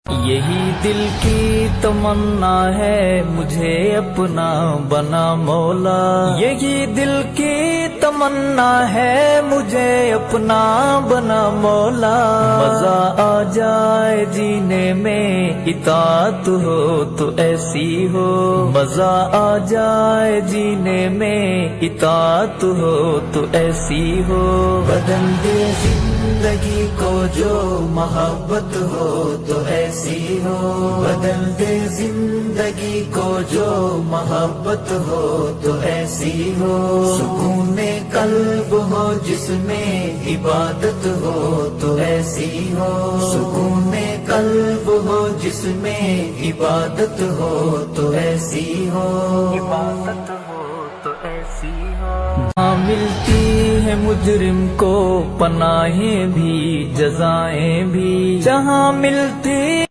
یہی دل کی تمنا ہے مجھے اپنا بنا مولا، یہی دل کی تمنا ہے مجھے اپنا بنا مولا، مزہ آ جائے جینے میں اطاعت ہو تو ایسی ہو، مزہ آ جائے جینے میں اطاعت ہو تو ایسی ہو، بدل دے زندگی کو جو محبت ہو تو ایسی ہو، بدل دے زندگی کو جو محبت ہو تو ایسی ہو، سکون قلب ہو جس میں عبادت ہو تو ایسی ہو، سکون قلب ہو جس میں عبادت ہو تو ایسی ہو، عبادت ہو تو ایسی ہو، جہاں ملتی ہے مجرم کو پناہیں بھی جزائیں بھی، جہاں ملتی